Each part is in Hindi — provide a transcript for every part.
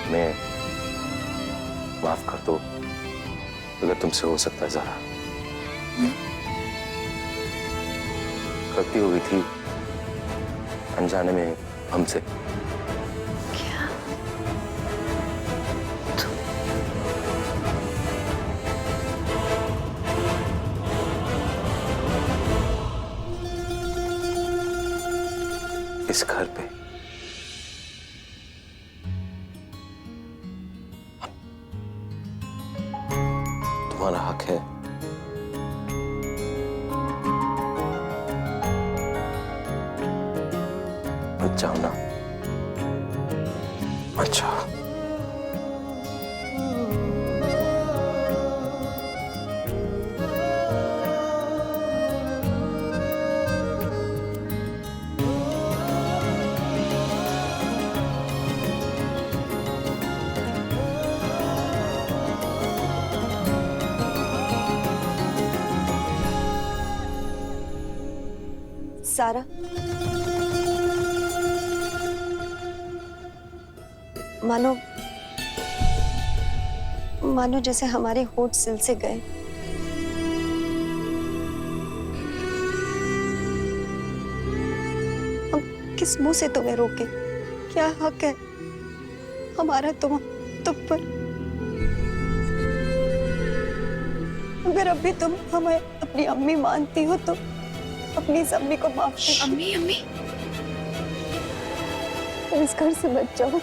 हमें माफ कर दो अगर तुमसे हो सकता है ज़ारा। गलती हो गई थी अनजाने में हमसे। क्या इस घर पे तुम्हारा हक है। मत जाओ ना, मत जाओ। सारा, मानो मानो जैसे हमारे होंठ सिल से गए। हम किस मुंह से तुम्हें रोके? क्या हक है हमारा तुम पर? अगर अभी तुम हमें अपनी अम्मी मानती हो तो अपनी इस अम्मी को माफ कर। अम्मी अम्मी तुम इस घर से बच जाओ।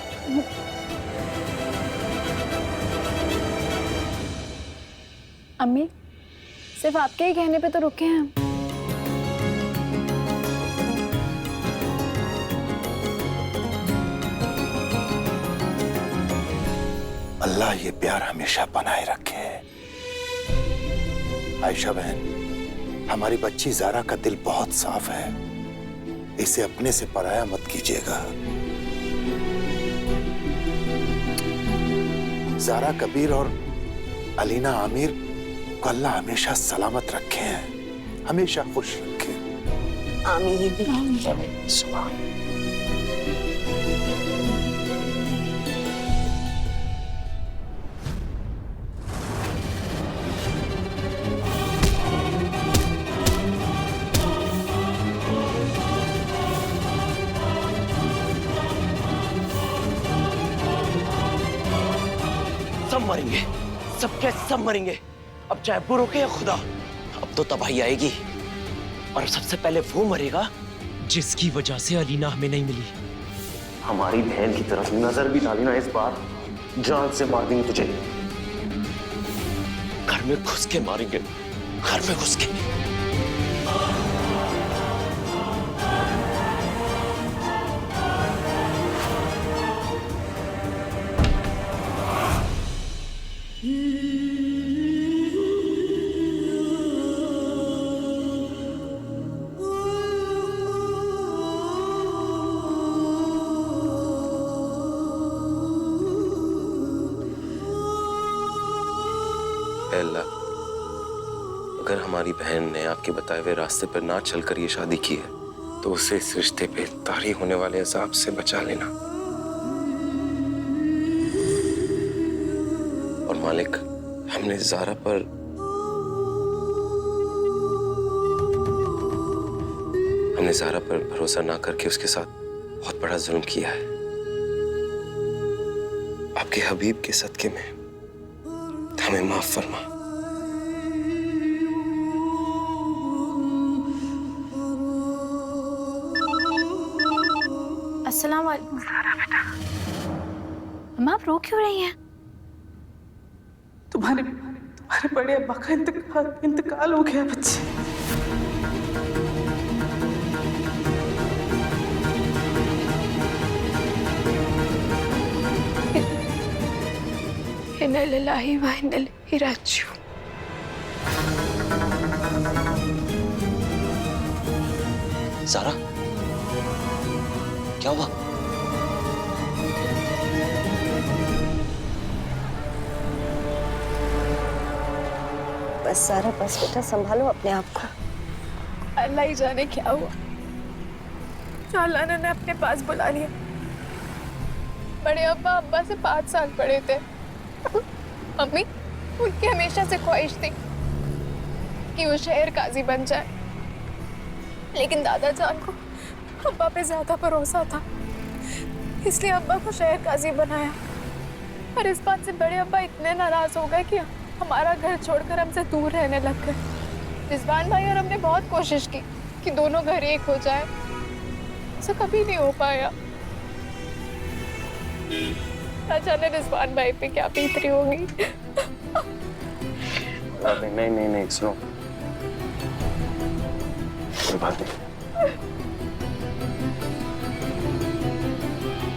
अम्मी, सिर्फ आपके ही कहने पे तो रुके हैं हम। अल्लाह ये प्यार हमेशा बनाए रखे। आयशा बहन, हमारी बच्ची ज़ारा का दिल बहुत साफ है, इसे अपने से पराया मत कीजिएगा। ज़ारा कबीर और अलीना आमिर को अल्लाह हमेशा सलामत रखे हैं, हमेशा खुश रखे। आमीन। सुभान। सब मरेंगे, सबके सब मरेंगे। अब चाहे बुरो के या खुदा, अब तो तबाही आएगी। और सबसे पहले वो मरेगा जिसकी वजह से अलीना हमें नहीं मिली। हमारी बहन की तरफ नजर भी डाली ना इस बार, जान से मार देंगे तुझे। घर में घुस के मारेंगे, घर में घुस के। अल्लाह, अगर हमारी बहन ने आपके बताए हुए रास्ते पर ना चलकर ये शादी की है तो उसे इस रिश्ते पे तारी होने वाले अजाब से बचा लेना। और मालिक, हमने ज़ारा पर भरोसा ना करके उसके साथ बहुत बड़ा जुल्म किया है। आपके हबीब के सदके में हमें माफ फरमा। अस्सलाम वालेकुम। सारा बेटा, अम्मा आप रो क्यों रही हैं? तुम्हारे बड़े अब्बा का इंतकाल हो गया बच्चे। इन्ना लिल्लाहि व इन्ना इलैहि राजिऊन। ज़ारा, क्या हुआ? बस सारा, बस बेटा संभालो अपने आप को। अल्लाह ही जाने क्या हुआ, जो अल्लाह ने अपने पास बुला लिया। बड़े अब्बा अब्बा से 5 साल बड़े थे। अम्मी, उनकी हमेशा से ख्वाहिश थी कि वो शहर काजी बन जाए, लेकिन दादा जान को अब्बा पे ज्यादा भरोसा था, इसलिए अब्बा को शहर काजी बनाया। पर इस बात से बड़े अब्बा इतने नाराज हो गए कि हमारा घर छोड़कर हमसे दूर रहने लग गए। रिजवान भाई और हमने बहुत कोशिश की कि दोनों घर एक हो जाए, ऐसा कभी नहीं हो पाया। ना जाने रिजवान भाई पे क्या बीतरी होगी। नहीं नहीं नहीं, सुनो, कोई बात नहीं।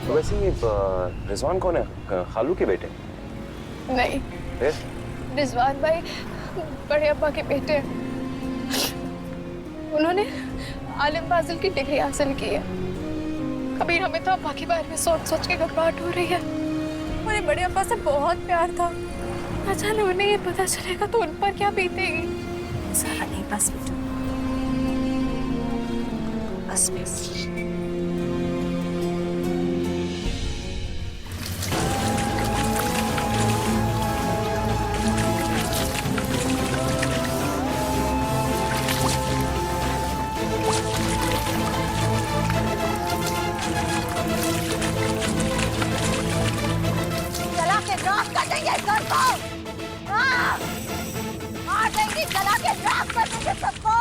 तो वैसे ये रिजवान कौन है? खालू के बेटे? नहीं, रिजवान भाई बड़े अब्बा के बेटे हैं। उन्होंने आलिम फाजिल की डिग्री हासिल की है। कबीर, हमें तो अब्बा के बारे में सोच सोच के घबराहट हो रही है। उन्हें बड़े अब्बा से बहुत प्यार था, ना जाने उन्हें ये पता चलेगा तो उन पर क्या बीतेगी। सारा नहीं, बस बेटा, बस बस। जला के राख कर देंगे घर को। हाँ, मार देंगे, जला के राख कर देंगे सबको।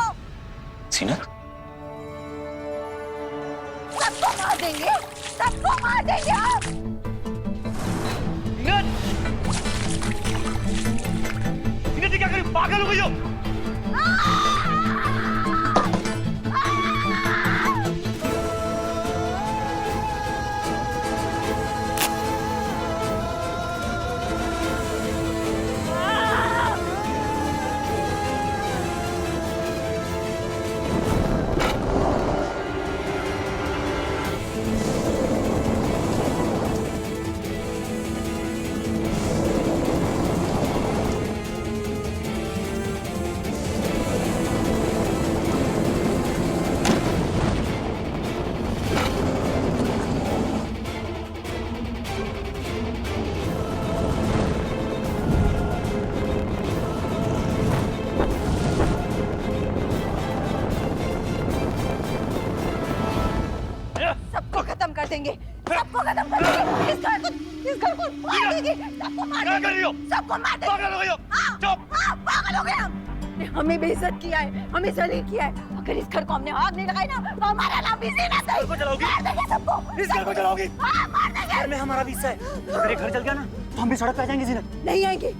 सीना, सबको मार देंगे, सबको मार देंगे हम। इन्हें क्या करें? पागल हो गई हो? सबको खत्म कर देंगे, सबको खत्म कर देंगे। इस घर को मार देंगे, सबको मार देंगे, सबको मार देंगे। पागल हो गई हो? चुप! हाँ, पागल हो गए हम। हमें बेइज्जत किया है, हमें जलील किया है। अगर इस घर को हमने आग नहीं लगाई ना, तो हमारा नाम भी सीना सही। घर को जलाओगी? मार देंगे सबको। इस घर को जलाओगी? हाँ, मार देंगे। घर में हमारा भी हिस्सा है। अगर ये घर जल गया ना तो हम भी सड़क पे आ जाएंगे। जीनत, नहीं आएंगे,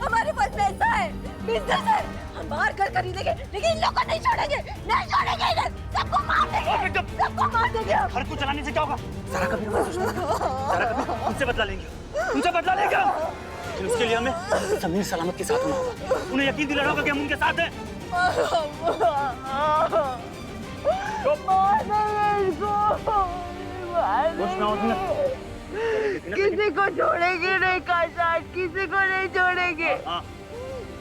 हमारे पास पैसा है, बिजनेस है, हम बाहर घर खरीदेंगे, लेकिन इन लोगों को नहीं छोड़ेंगे, नहीं छोड़ेंगे इधर। सबको मार देंगे, सबको मार देंगे हम। घर को जलाने से क्या होगा? सारा कबीर उनसे बदला लेंगे, उनसे बदला लेंगे हम। लेकिन उसके लिए हमें समीर सलामत के साथ होना होगा। उन्हें यकीन दिलाना होगा कि हम उनके साथ हैं। किसी को छोड़ेंगे नहीं काशाट, किसी को नहीं छोड़ेंगे।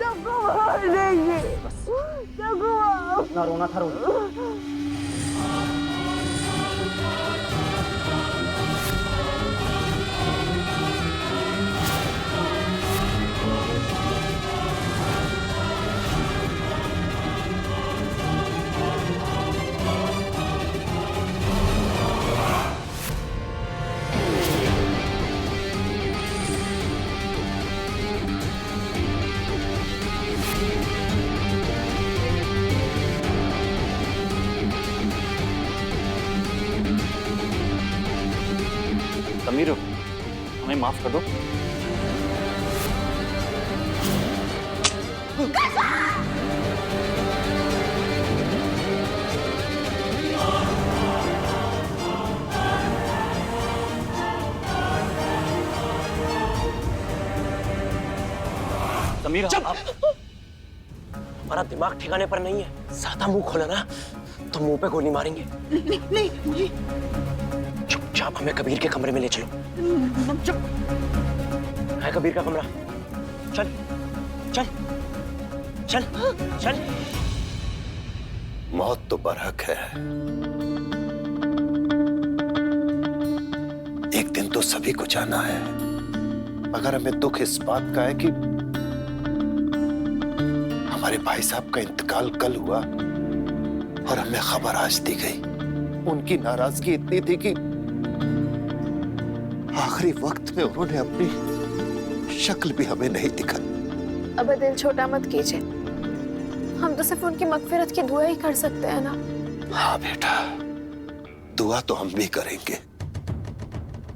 सबको मार देंगे, सबको मार। ना रोना था, रोना। समीर, हमें माफ कर दो। समीर, हमारा दिमाग ठिकाने पर नहीं है। ज्यादा मुंह खोला ना तो मुंह पे गोली मारेंगे। नहीं। चुपचाप हमें कबीर के कमरे में ले चलो। है कबीर का कमरा? चल चल चल चल। मौत तो बरहक है, एक दिन तो तो सभी को जाना है, मगर हमें दुख इस बात का है कि हमारे भाई साहब का इंतकाल कल हुआ और हमें खबर आज दी गई। उनकी नाराजगी इतनी थी कि आखिरी वक्त में उन्होंने अपनी शक्ल भी हमें नहीं दिखाई। अब दिल छोटा मत कीजिए, हम तो सिर्फ उनकी मगफिरत की दुआ ही कर सकते हैं ना। हाँ बेटा, दुआ तो हम भी करेंगे।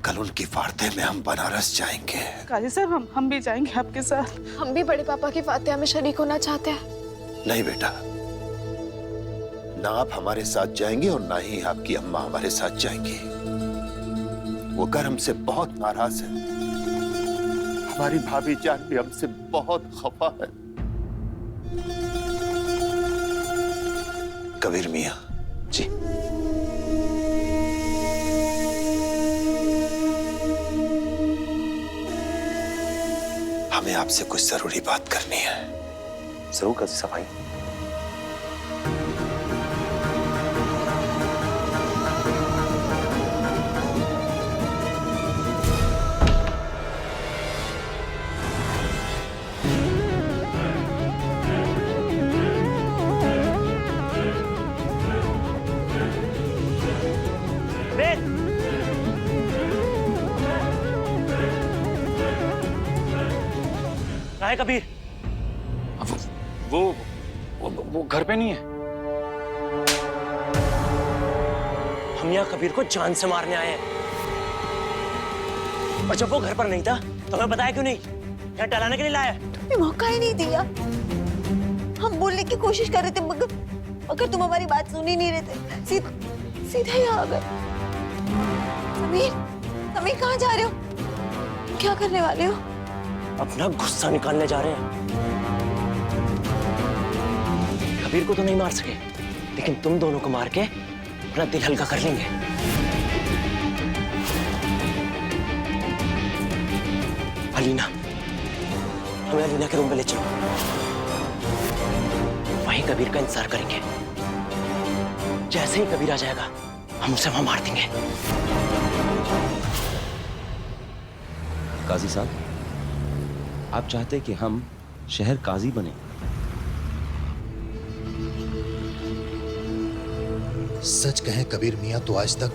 कल उनकी फातह में हम बनारस जाएंगे। काजी साहब, हम भी जाएंगे आपके साथ। हम भी बड़े पापा की फातिहा में शरीक होना चाहते हैं। नहीं बेटा, ना आप हमारे साथ जाएंगे और ना ही आपकी अम्मा हमारे साथ जाएंगी। वो घर हमसे बहुत नाराज है। हमारी भाभी जान भी हमसे बहुत खफा है। कबीर मियां जी, हमें आपसे कुछ जरूरी बात करनी है। जरूर काजी साहब, आइए। कहाँ है कबीर? वो घर पे नहीं है। हम यहाँ कबीर को जान से मारने आए हैं, और जब वो घर पर नहीं था तो हमें बताया क्यों नहीं? यहाँ टहलाने के लिए लाया है। तुम्हें मौका ही नहीं दिया। हम बोलने की कोशिश कर रहे थे, मगर तुम हमारी बात सुन ही नहीं रहे थे। सीधे यहाँ आ गए। समीर, समीर कहाँ जा रहे हो? क्या करने वाले हो? अपना गुस्सा निकालने जा रहे हैं। कबीर को तो नहीं मार सके, लेकिन तुम दोनों को मार के अपना दिल हल्का कर लेंगे। अलीना, हमें अलीना के रूम में ले चलो। वहीं कबीर का इंतजार करेंगे। जैसे ही कबीर आ जाएगा, हम उसे वहां मार देंगे। काजी साहब, आप चाहते कि हम शहर काजी बने? सच कहें कबीर मियां, तो आज तक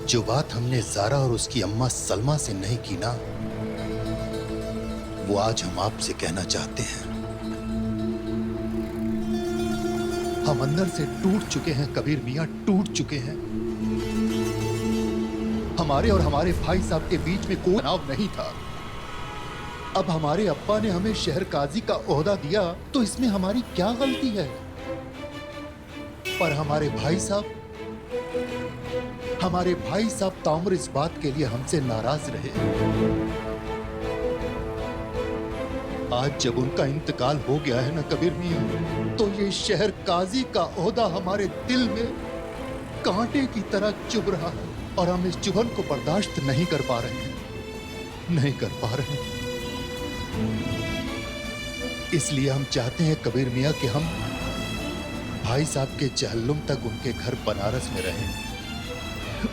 जो बात हमने ज़ारा और उसकी अम्मा सलमा से नहीं की ना, वो आज हम आपसे कहना चाहते हैं। हम अंदर से टूट चुके हैं कबीर मियां, टूट चुके हैं। हमारे और हमारे भाई साहब के बीच में कोई तनाव नहीं था। अब हमारे अब्बा ने हमें शहर काजी का ओहदा दिया, तो इसमें हमारी क्या गलती है? पर हमारे भाई साहब ताउम्र इस बात के लिए हमसे नाराज रहे। आज जब उनका इंतकाल हो गया है ना कबीर मियां, तो ये शहर काजी का ओहदा हमारे दिल में कांटे की तरह चुभ रहा है, और हम इस चुभन को बर्दाश्त नहीं कर पा रहे हैं, नहीं कर पा रहे हैं। इसलिए हम चाहते हैं कबीर मियां कि हम भाई साहब के चहल्लुम तक उनके घर बनारस में रहें,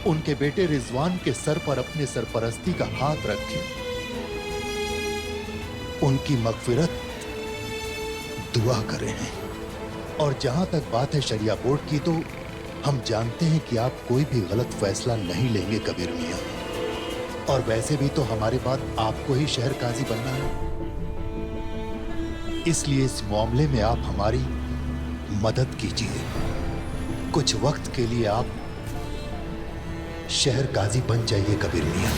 उनके बेटे रिजवान के सर पर अपने सरपरस्ती का हाथ रखें, उनकी मगफिरत दुआ करें। और जहां तक बात है शरिया बोर्ड की, तो हम जानते हैं कि आप कोई भी गलत फैसला नहीं लेंगे कबीर मियां, और वैसे भी तो हमारे बाद आपको ही शहर काजी बनना है। इसलिए इस मामले में आप हमारी मदद कीजिए। कुछ वक्त के लिए आप शहर काजी बन जाइए कबीर मियां।